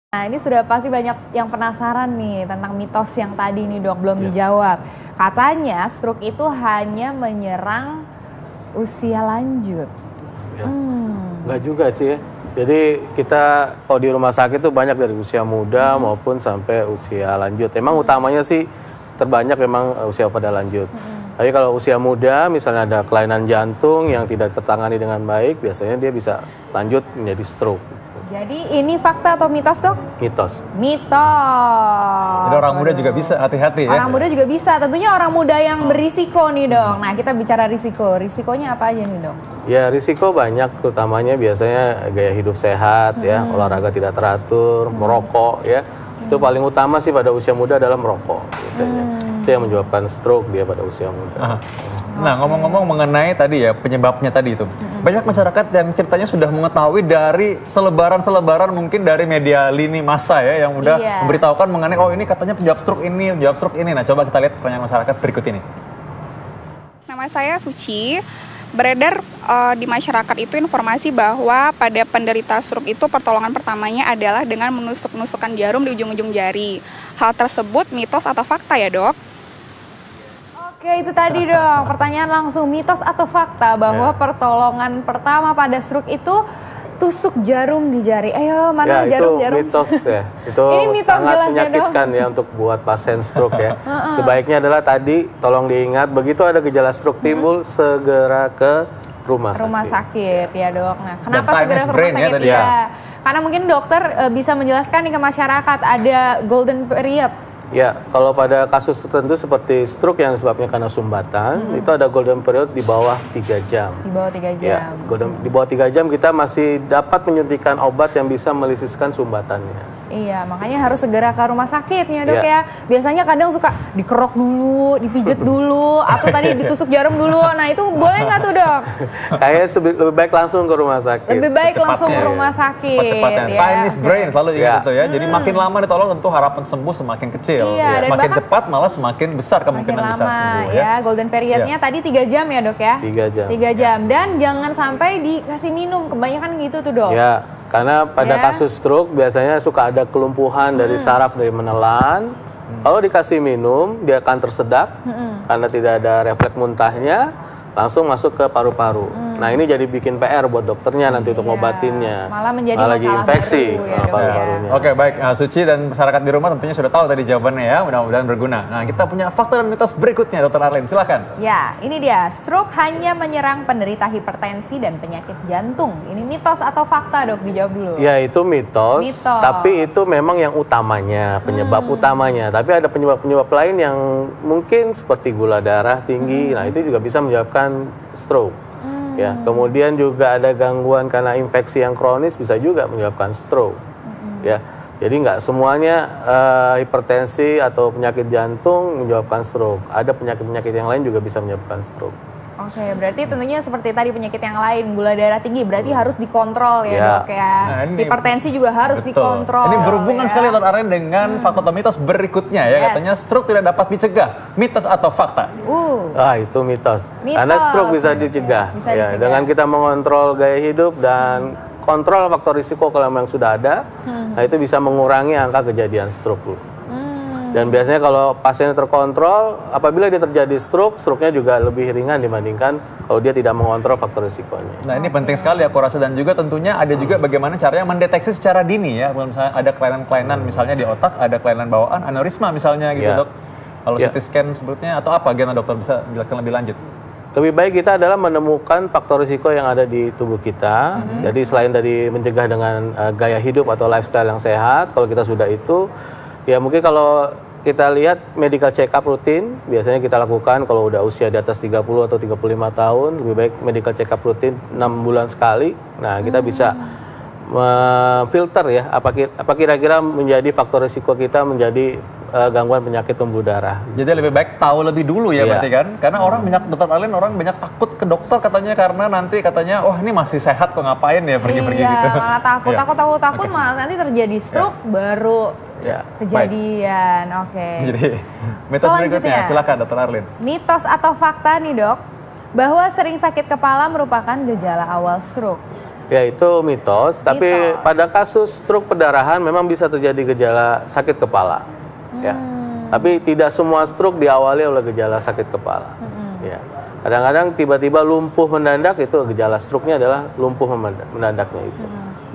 Nah, ini sudah pasti banyak yang penasaran nih tentang mitos yang tadi nih dok, belum dijawab. Katanya stroke itu hanya menyerang usia lanjut. Ya. Enggak juga sih ya. Jadi kita kalau di rumah sakit tuh banyak dari usia muda maupun sampai usia lanjut. Emang utamanya sih terbanyak memang usia pada lanjut. Tapi kalau usia muda misalnya ada kelainan jantung yang tidak tertangani dengan baik, biasanya dia bisa lanjut menjadi stroke. Jadi ini fakta atau mitos dok? Mitos. Mitos. Jadi orang muda juga bisa, hati-hati ya. Orang muda juga bisa, tentunya orang muda yang berisiko nih dok. Nah kita bicara risiko, risikonya apa aja nih dok? Ya risiko banyak, terutamanya biasanya gaya hidup sehat ya, olahraga tidak teratur, merokok ya. Itu paling utama sih pada usia muda adalah merokok biasanya. Itu yang menyebabkan stroke dia pada usia muda. Nah ngomong-ngomong mengenai tadi ya penyebabnya tadi itu, banyak masyarakat yang ceritanya sudah mengetahui dari selebaran-selebaran mungkin dari media lini massa ya yang udah memberitahukan mengenai oh ini katanya penyebab stroke ini, penyebab stroke ini. Nah coba kita lihat pertanyaan masyarakat berikut ini. Nama saya Suci. Beredar di masyarakat itu informasi bahwa pada penderita stroke itu pertolongan pertamanya adalah dengan menusuk-nusukkan jarum di ujung-ujung jari. Hal tersebut mitos atau fakta ya dok? Oke itu tadi dong, pertanyaan langsung mitos atau fakta bahwa pertolongan pertama pada stroke itu tusuk jarum di jari. Ayo mana jarum-jarum? Itu mitos ya, itu sangat menyakitkan ya untuk buat pasien stroke ya. Sebaiknya adalah tadi tolong diingat begitu ada gejala stroke timbul segera ke rumah sakit. Rumah sakit ya dok. Nah kenapa segera ke rumah sakit ya, tadi ya? Karena mungkin dokter bisa menjelaskan nih ke masyarakat ada golden period. Ya, kalau pada kasus tertentu seperti stroke yang disebabnya karena sumbatan, itu ada golden period di bawah 3 jam. Di bawah 3 jam. Ya, di bawah 3 jam kita masih dapat menyuntikkan obat yang bisa melisiskan sumbatannya. Iya, makanya harus segera ke rumah sakitnya dok ya. Biasanya kadang suka dikerok dulu, dipijet dulu, atau tadi ditusuk jarum dulu. Nah itu boleh nggak tuh dok? Kayaknya lebih baik langsung ke rumah sakit. Lebih baik langsung ke rumah sakit. Cepat-cepatnya. Time is brain, selalu ingat itu ya. Jadi makin lama ditolong tentu harapan sembuh semakin kecil. Iya, makin cepat malah semakin besar kemungkinan bisa sembuh ya. Golden periodnya tadi 3 jam ya dok ya? 3 jam. 3 jam. Dan jangan sampai dikasih minum, kebanyakan gitu tuh dok. Ya, karena pada kasus stroke biasanya suka ada kelumpuhan dari saraf dari menelan. Kalau dikasih minum dia akan tersedak karena tidak ada refleks muntahnya, langsung masuk ke paru-paru. Nah ini jadi bikin PR buat dokternya nanti untuk ngobatinnya. Malah menjadi masalah infeksi baru, ya, paru-parunya. Oke baik, Suci dan masyarakat di rumah tentunya sudah tahu tadi jawabannya ya, mudah-mudahan berguna. Nah kita punya fakta dan mitos berikutnya Dr. Arlene, silakan. Ya, ini dia, stroke hanya menyerang penderita hipertensi dan penyakit jantung. Ini mitos atau fakta dok, dijawab dulu. Ya itu mitos. Tapi itu memang yang utamanya, penyebab utamanya. Tapi ada penyebab-penyebab lain yang mungkin seperti gula darah tinggi, nah itu juga bisa menyebabkan stroke. Ya, kemudian juga ada gangguan karena infeksi yang kronis bisa juga menyebabkan stroke. Ya, jadi nggak semuanya hipertensi atau penyakit jantung menyebabkan stroke. Ada penyakit-penyakit yang lain juga bisa menyebabkan stroke. Oke, berarti tentunya seperti tadi penyakit yang lain, gula darah tinggi berarti harus dikontrol ya dok ya. Nah, hipertensi juga harus dikontrol. Ini berhubungan sekali Dr. Arlene dengan fakta atau mitos berikutnya ya. Katanya stroke tidak dapat dicegah. Mitos atau fakta? Itu mitos. Karena stroke bisa dicegah. Bisa dicegah. Dengan kita mengontrol gaya hidup dan kontrol faktor risiko kalau memang sudah ada, nah itu bisa mengurangi angka kejadian stroke. Dan biasanya kalau pasiennya terkontrol, apabila dia terjadi stroke, stroke-nya juga lebih ringan dibandingkan kalau dia tidak mengontrol faktor risikonya. Nah ini penting sekali aku rasa, dan juga tentunya ada juga bagaimana caranya mendeteksi secara dini ya. Kalau misalnya ada kelainan-kelainan misalnya di otak, ada kelainan bawaan, aneurisma misalnya gitu dok. Kalau CT scan sebetulnya atau apa, gimana dokter bisa jelaskan lebih lanjut? Lebih baik kita adalah menemukan faktor risiko yang ada di tubuh kita. Jadi selain dari mencegah dengan gaya hidup atau lifestyle yang sehat, kalau kita sudah itu, ya mungkin kalau kita lihat medical check up rutin, biasanya kita lakukan kalau udah usia di atas 30 atau 35 tahun, lebih baik medical check up rutin 6 bulan sekali. Nah kita bisa filter ya, apa kira-kira menjadi faktor risiko kita menjadi gangguan penyakit pembuluh darah. Jadi lebih baik tahu lebih dulu ya berarti kan? Karena orang banyak, Dr. Arlene, orang banyak takut ke dokter katanya karena nanti katanya, oh ini masih sehat kok ngapain ya pergi-pergi gitu. Malah takut malah nanti terjadi stroke baru kejadian. Jadi mitos berikutnya, silakan Dr. Arlene. Mitos atau fakta nih dok, bahwa sering sakit kepala merupakan gejala awal stroke. Ya itu mitos, tapi pada kasus stroke perdarahan memang bisa terjadi gejala sakit kepala. Ya. Tapi tidak semua stroke diawali oleh gejala sakit kepala. Ya. Kadang-kadang tiba-tiba lumpuh mendadak, itu gejala stroke-nya adalah lumpuh mendadaknya itu,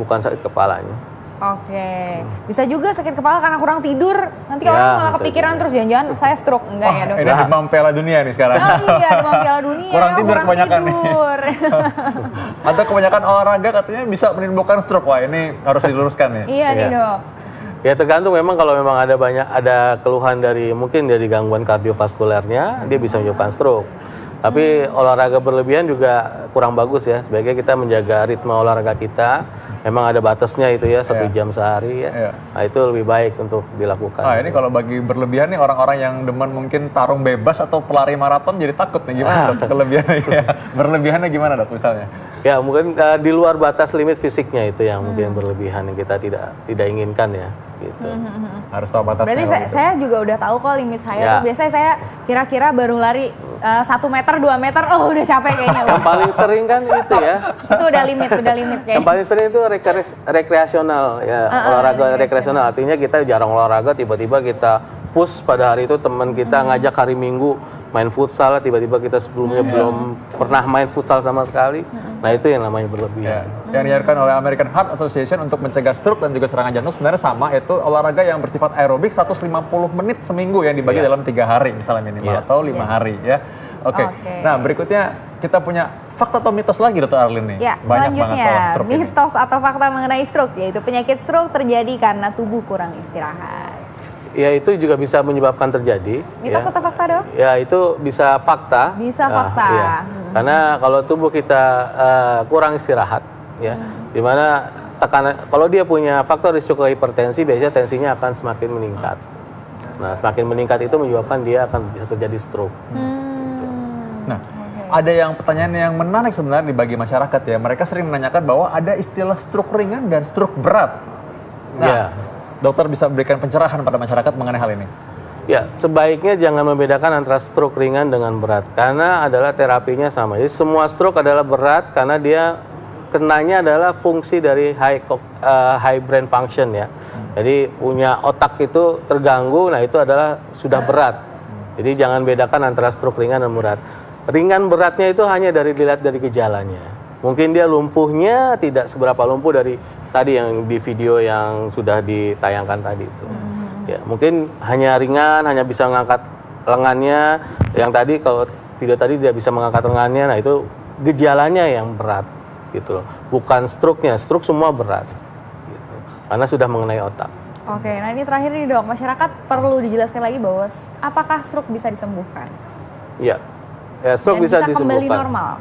bukan sakit kepalanya. Oke, bisa juga sakit kepala karena kurang tidur. Nanti orang malah kepikiran terus jangan-jangan saya stroke. Enggak ya dok? Ini demam Piala Dunia nih sekarang. Oh iya, demam Piala Dunia. Kurang tidur kebanyakan tidur. Atau kebanyakan olahraga katanya bisa menimbulkan stroke. Wah ini harus diluruskan nih. Iya nih dok. Ya tergantung memang, kalau memang ada keluhan dari mungkin dari gangguan kardiovaskulernya, dia bisa menyebabkan stroke. Tapi olahraga berlebihan juga kurang bagus ya. Sebaiknya kita menjaga ritme olahraga kita. Memang ada batasnya itu ya, 1 jam sehari ya. Nah itu lebih baik untuk dilakukan. Nah ini kalau bagi berlebihan nih, orang-orang yang demen mungkin tarung bebas atau pelari maraton jadi takut nih. Gimana dok kelebihannya? Berlebihannya gimana dok misalnya? Ya mungkin di luar batas limit fisiknya itu yang mungkin berlebihan, yang kita tidak inginkan ya. Gitu. Harus tahu batasnya. Berarti saya juga udah tahu kok limit saya. Biasanya saya kira-kira baru lari 1 meter, 2 meter, oh udah capek kayaknya. Yang paling sering kan itu ya. Itu udah limit kayaknya. Yang paling sering itu rekreasional ya, olahraga rekreasional. Artinya kita jarang olahraga, tiba-tiba kita push pada hari itu, teman kita ngajak hari Minggu main futsal, tiba-tiba kita sebelumnya belum pernah main futsal sama sekali. Nah itu yang namanya berlebihan. Yang diajarkan oleh American Heart Association untuk mencegah stroke dan juga serangan jantung sebenarnya sama, yaitu olahraga yang bersifat aerobik 150 menit seminggu yang dibagi dalam 3 hari misalnya minimal atau 5 hari ya. Oke. Nah berikutnya kita punya fakta atau mitos lagi Dr. Arlin nih. Ya, banyak banget soal stroke ini. Mitos atau fakta mengenai stroke, yaitu penyakit stroke terjadi karena tubuh kurang istirahat. Ya itu juga bisa menyebabkan terjadi. Mitos atau fakta dok? Ya itu bisa fakta. Bisa fakta. Ya. Karena kalau tubuh kita kurang istirahat, ya, dimana tekanan, kalau dia punya faktor risiko hipertensi, biasanya tensinya akan semakin meningkat. Nah semakin meningkat itu menyebabkan dia akan bisa terjadi stroke. Nah, ada yang pertanyaan yang menarik sebenarnya bagi masyarakat ya. Mereka sering menanyakan bahwa ada istilah stroke ringan dan stroke berat. Nah, dokter bisa berikan pencerahan pada masyarakat mengenai hal ini? Ya, sebaiknya jangan membedakan antara stroke ringan dengan berat, karena adalah terapinya sama. Jadi semua stroke adalah berat karena dia kenanya adalah fungsi dari high brain function ya. Jadi punya otak itu terganggu, nah itu adalah sudah berat. Jadi jangan bedakan antara stroke ringan dan berat. Ringan beratnya itu hanya dilihat dari gejalanya. Mungkin dia lumpuhnya tidak seberapa lumpuh dari tadi yang di video yang sudah ditayangkan tadi itu. Ya, mungkin hanya ringan, hanya bisa mengangkat lengannya. Yang tadi kalau video tadi dia bisa mengangkat lengannya, nah itu gejalanya yang berat gitu loh. Bukan stroke-nya, stroke semua berat. Gitu. Karena sudah mengenai otak. Oke, nah ini terakhir nih dok, masyarakat perlu dijelaskan lagi bahwa apakah stroke bisa disembuhkan? Iya. Ya, stroke bisa disembuhkan. Kembali normal?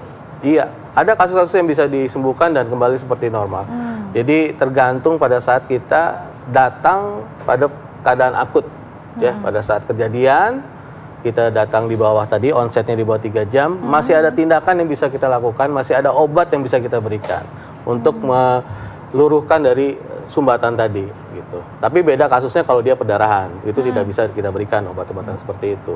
Iya, ada kasus-kasus yang bisa disembuhkan dan kembali seperti normal. Jadi tergantung pada saat kita datang pada keadaan akut. Ya, pada saat kejadian, kita datang di bawah tadi, onsetnya di bawah 3 jam, masih ada tindakan yang bisa kita lakukan, masih ada obat yang bisa kita berikan untuk meluruhkan dari sumbatan tadi. Gitu. Tapi beda kasusnya kalau dia perdarahan, itu tidak bisa kita berikan obat-obatan seperti itu.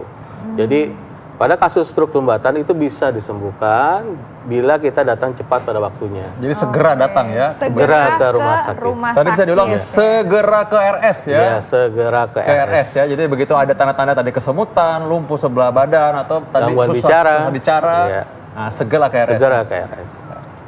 Jadi pada kasus stroke sumbatan itu bisa disembuhkan bila kita datang cepat pada waktunya. Jadi segera datang ya. Segera ke rumah sakit. Tadi bisa diulang ya, segera ke RS ya. Ya, segera ke RS ya. Jadi begitu ada tanda-tanda tadi kesemutan, lumpuh sebelah badan atau tadi gangguan bicara. Ya. Nah, segera ke RS. Segera ke RS.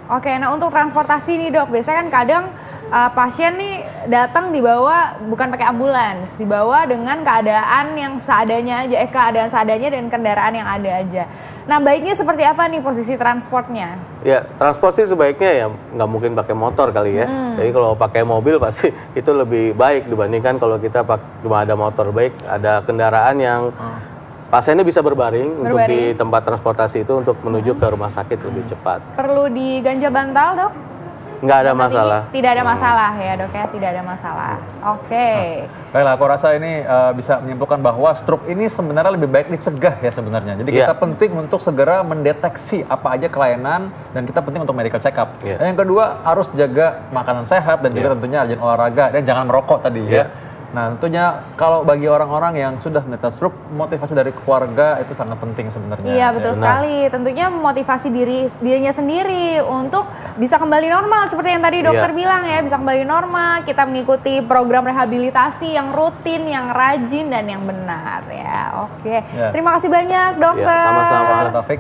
Oke, nah untuk transportasi nih dok, biasanya kan kadang pasien nih datang dibawa bukan pakai ambulans, dibawa dengan keadaan yang seadanya aja, keadaan seadanya dan kendaraan yang ada aja. Nah baiknya seperti apa nih posisi transportnya? Ya transportasi sebaiknya ya nggak mungkin pakai motor kali ya. Jadi kalau pakai mobil pasti itu lebih baik dibandingkan kalau kita cuma ada motor. Baik ada kendaraan yang pasiennya bisa berbaring untuk di tempat transportasi itu untuk menuju ke rumah sakit lebih cepat. Perlu diganjal bantal dok? Nggak ada masalah. Tidak ada masalah ya dok ya, tidak ada masalah. Oke. Baiklah, aku rasa ini bisa menyimpulkan bahwa stroke ini sebenarnya lebih baik dicegah ya sebenarnya. Jadi kita penting untuk segera mendeteksi apa aja kelainan dan kita penting untuk medical check up. Dan yang kedua harus jaga makanan sehat dan juga tentunya rajin olahraga dan jangan merokok tadi ya. Nah, tentunya kalau bagi orang-orang yang sudah menderita stroke, motivasi dari keluarga itu sangat penting sebenarnya. Iya, betul sekali. Tentunya memotivasi dirinya sendiri untuk bisa kembali normal seperti yang tadi dokter bilang ya, bisa kembali normal, kita mengikuti program rehabilitasi yang rutin, yang rajin dan yang benar ya. Oke. Terima kasih banyak dokter. Sama-sama Pak Taufik.